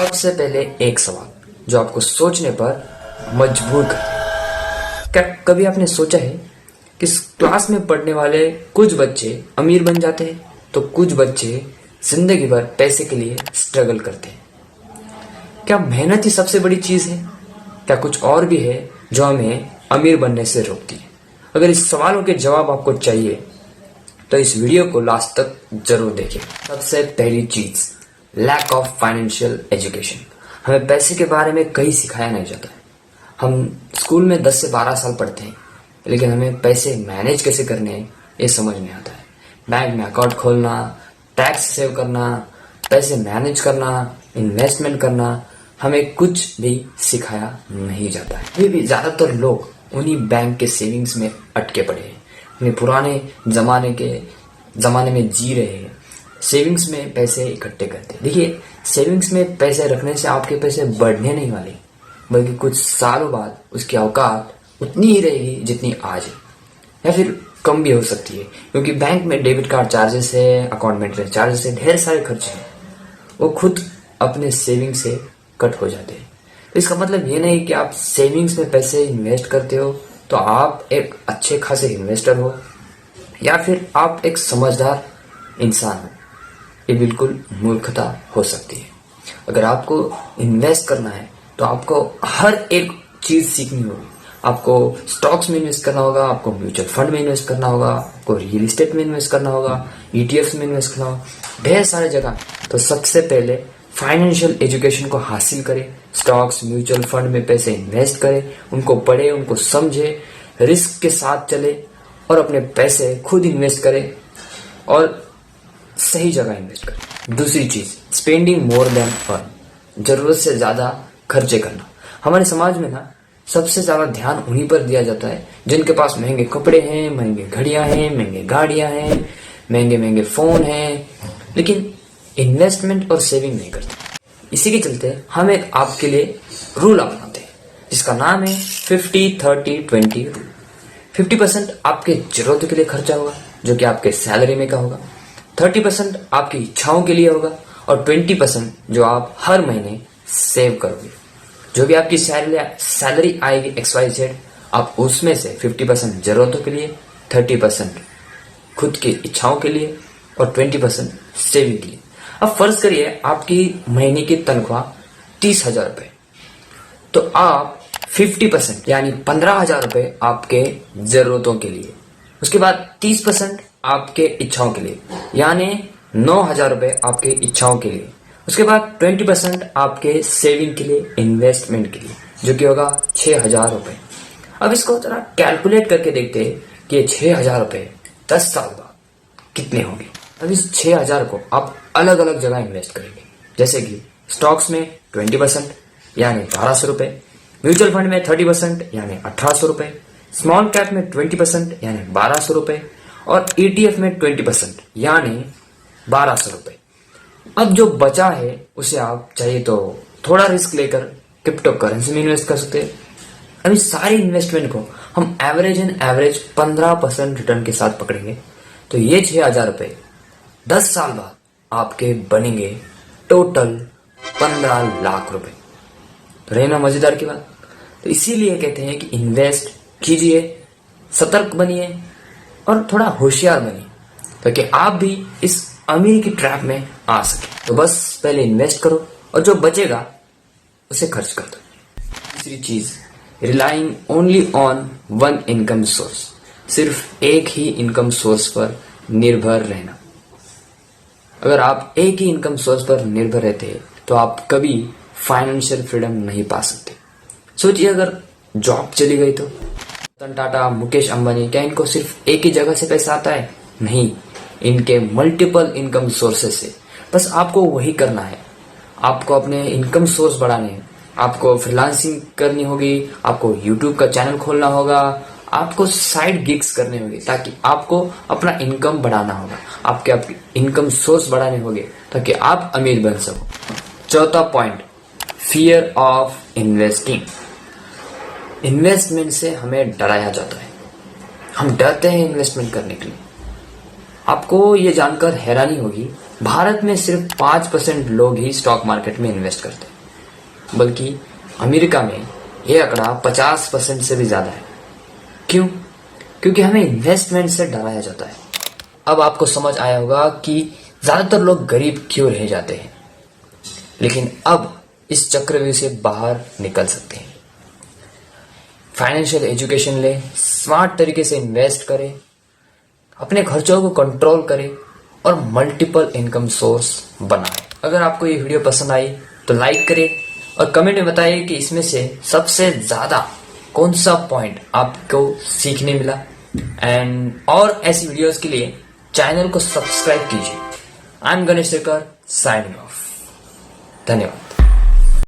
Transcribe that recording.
सबसे पहले एक सवाल जो आपको सोचने पर मजबूर करता है। क्या कभी आपने सोचा है कि क्लास में पढ़ने वाले कुछ बच्चे अमीर बन जाते हैं तो कुछ बच्चे जिंदगी भर पैसे के लिए स्ट्रगल करते हैं? क्या मेहनत ही सबसे बड़ी चीज है? क्या कुछ और भी है जो हमें अमीर बनने से रोकती है? अगर इस सवालों के जवाब आपको चाहिए तो इस वीडियो को लास्ट तक जरूर देखें। सबसे पहली चीज, लैक ऑफ फाइनेंशियल एजुकेशन। हमें पैसे के बारे में कहीं सिखाया नहीं जाता है। हम स्कूल में 10 से 12 साल पढ़ते हैं, लेकिन हमें पैसे मैनेज कैसे करने हैं ये समझ नहीं आता है। बैंक में अकाउंट खोलना, टैक्स सेव करना, पैसे मैनेज करना, इन्वेस्टमेंट करना, हमें कुछ भी सिखाया नहीं जाता है। अभी भी ज्यादातर लोग उन्हीं बैंक के सेविंग्स में अटके पड़े हैं, उन्हें पुराने जमाने में जी रहे हैं। सेविंग्स में पैसे इकट्ठे करते हैं। देखिए, सेविंग्स में पैसे रखने से आपके पैसे बढ़ने नहीं वाले, बल्कि कुछ सालों बाद उसकी औकात उतनी ही रहेगी जितनी आज है, या फिर कम भी हो सकती है, क्योंकि बैंक में डेबिट कार्ड चार्जेस है, अकाउंट मेंटेनेंस चार्जेस है, ढेर सारे खर्चे हैं, वो खुद अपने सेविंग से कट हो जाते हैं। तो इसका मतलब ये नहीं कि आप सेविंग्स में पैसे इन्वेस्ट करते हो तो आप एक अच्छे खासे इन्वेस्टर हो या फिर आप एक समझदार इंसान हो। ये बिल्कुल मूर्खता हो सकती है। अगर आपको इन्वेस्ट करना है तो आपको हर एक चीज सीखनी होगी। आपको स्टॉक्स में इन्वेस्ट करना होगा, आपको म्यूचुअल फंड में इन्वेस्ट करना होगा, आपको रियल एस्टेट में इन्वेस्ट करना होगा, ईटीएफ में इन्वेस्ट करना होगा, ढेर सारे जगह। तो सबसे पहले फाइनेंशियल एजुकेशन को हासिल करें, स्टॉक्स म्यूचुअल फंड में पैसे इन्वेस्ट करें, उनको पढ़े, उनको समझे, रिस्क के साथ चले और अपने पैसे खुद इन्वेस्ट करें और सही जगह इन्वेस्ट करें। दूसरी चीज, स्पेंडिंग मोर देन अर्न। जरूरत से ज्यादा खर्चे करना। हमारे समाज में ना सबसे ज्यादा ध्यान उन्हीं पर दिया जाता है जिनके पास महंगे कपड़े हैं, महंगे घड़ियां हैं, महंगे गाड़ियां हैं, महंगे महंगे फोन हैं, लेकिन इन्वेस्टमेंट और सेविंग नहीं करते। इसी के चलते हम एक आपके लिए रूल अपनाते हैं जिसका नाम है 50-30-20 रूल। 50% आपके जरूरतों के लिए खर्चा होगा जो कि आपके सैलरी में का होगा, 30% आपकी इच्छाओं के लिए होगा और 20% जो आप हर महीने सेव करोगे। जो भी आपकी सैलरी आएगी XYZ, आप उसमें से 50% जरूरतों के लिए, 30% खुद की इच्छाओं के लिए और 20% सेविंग के लिए। अब फर्ज करिए आपकी महीने की तनख्वाह 30,000 रुपए, तो आप 50% यानी 15,000 रुपए आपके जरूरतों के लिए, उसके बाद 30% आपके इच्छाओं के लिए यानी 9,000 रुपए आपके इच्छाओं के लिए, उसके बाद 20% आपके सेविंग के लिए, इन्वेस्टमेंट के लिए, जो कि होगा 6,000 रुपए। अब इसको जरा कैलकुलेट करके देखते हैं कि ये 6,000 रुपए 10 साल बाद कितने होंगे। अब इस 6,000 को आप अलग अलग जगह इन्वेस्ट करेंगे, जैसे कि स्टॉक्स में 20% यानी 1,200 रुपए, म्यूचुअल फंड में 30% यानी 1,800 रुपए, स्मॉल कैप में 20% यानी 1,200 रुपए और ETF में 20% यानी 1,200 रुपए। अब जो बचा है उसे आप चाहे तो थोड़ा रिस्क लेकर क्रिप्टो करेंसी में इन्वेस्ट कर सकते हैं। अब इस सारी इन्वेस्टमेंट को हम एवरेज 15% रिटर्न के साथ पकड़ेंगे तो ये 6,000 रुपए 10 साल बाद आपके बनेंगे टोटल 15 लाख रुपए। तो रही ना मजेदार की बात। तो इसीलिए कहते हैं कि इन्वेस्ट कीजिए, सतर्क बनिए और थोड़ा होशियार बनिए ताकि आप भी इस अमीर की ट्रैप में आ सके। तो बस पहले इन्वेस्ट करो और जो बचेगा उसे खर्च कर दो। तीसरी चीज, relying only on one income source. सिर्फ एक ही इनकम सोर्स पर निर्भर रहना। अगर आप एक ही इनकम सोर्स पर निर्भर रहते हैं तो आप कभी फाइनेंशियल फ्रीडम नहीं पा सकते। सोचिए, अगर जॉब चली गई तो रतन टाटा, मुकेश अंबानी, क्या इनको सिर्फ एक ही जगह से पैसा आता है? नहीं, इनके मल्टीपल इनकम सोर्सेस से। बस आपको वही करना है। आपको अपने इनकम सोर्स बढ़ाने हैं, आपको फ्रीलांसिंग करनी होगी, आपको यूट्यूब का चैनल खोलना होगा, आपको साइड गिग्स करने होंगे ताकि आपको अपना इनकम बढ़ाना होगा, आपके इनकम सोर्स बढ़ाने होंगे ताकि आप अमीर बन सको। चौथा point, fear of investing. Investment से हमें डराया जाता है, हम डरते हैं इन्वेस्टमेंट करने के लिए। आपको ये जानकर हैरानी होगी, भारत में सिर्फ 5% लोग ही स्टॉक मार्केट में इन्वेस्ट करते हैं, बल्कि अमेरिका में यह आंकड़ा 50% से भी ज्यादा है। क्यों? क्योंकि हमें इन्वेस्टमेंट से डराया जाता है। अब आपको समझ आया होगा कि ज्यादातर लोग गरीब क्यों रह जाते हैं, लेकिन अब इस चक्रव्यूह से बाहर निकल सकते हैं। फाइनेंशियल एजुकेशन लें, स्मार्ट तरीके से इन्वेस्ट करें, अपने खर्चों को कंट्रोल करें और मल्टीपल इनकम सोर्स बनाएं। अगर आपको ये वीडियो पसंद आई तो लाइक करें और कमेंट में बताइए कि इसमें से सबसे ज्यादा कौन सा पॉइंट आपको सीखने मिला। एंड और ऐसी वीडियोस के लिए चैनल को सब्सक्राइब कीजिए। I am Ganesh Shekhar, signing off. धन्यवाद।